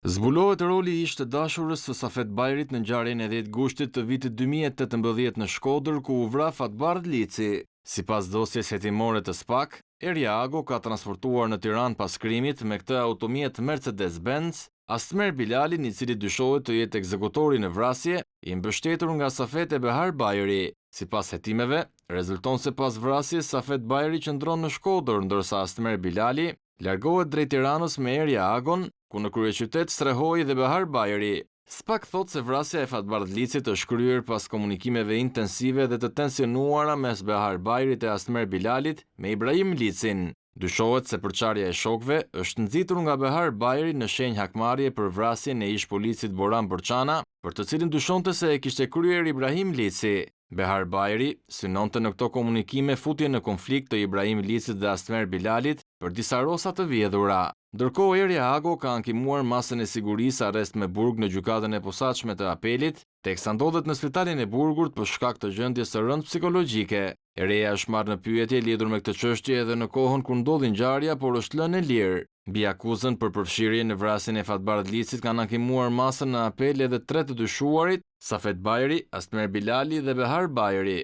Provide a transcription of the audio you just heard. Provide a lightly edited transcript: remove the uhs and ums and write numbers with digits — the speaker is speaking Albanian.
Zbulohet roli i ish të dashurës së Safet Bajrit në ngjarjen e 10 gushtit të vitit 2018 në Shkodër, ku u vra Fatbardh Lici. Sipas dosjes hetimore të SPAK, Erja Ago ka transportuar në Tiranë pas krimit me këtë automjet Mercedes-Benz Astmer Bilalin, i cili dyshohet të jetë ekzekutori në vrasje, i mbështetur nga Safet e Behar Bajri. Sipas hetimeve, rezulton se pas vrasjes Safet Bajri qëndron në Shkodër, ndërsa Astmer Bilali largohet drejt Tiranës me Erja Agon, ku në kryeqytet strehoi dhe Behar Bajri. SPAK thot se vrasja e Fatbardh Licit është kryer pas komunikimeve intensive dhe të tensionuara mes Behar Bajrit e Astmer Bilalit me Ibrahim Licin. Dyshohet se përçarja e shokëve është nxitur nga Behar Bajri në shenjë hakmarrje për vrasjen e ish policit Boran Borçana, për të cilin dyshonte se e kishte kryer Ibrahim Lici. Behar Bajri synonte në këto komunikime futje në konflikt të Ibrahim Licit dhe Astmer Bilalit për disa rosa të vjedhura. Ndërkohë, Erja Ago ka ankimuar masën e sigurisë arrest me burg në gjykatën e posaçme të apelit, teksa ndodhet në spitalin e Burgut për shkak të gjendjes së rëndë psikologjike. Ereja është marrë në pyetje lidhur me këtë çështje edhe në kohën kur ndodhi ngjarja, por është lënë e lirë. Mbi akuzën për përfshirje në vrasjen e Fatbardh Licit kanë ankimuar masën në apel edhe 3 të dyshuarit, Safet Bajri, Astmer Bilali dhe Behar Bajri.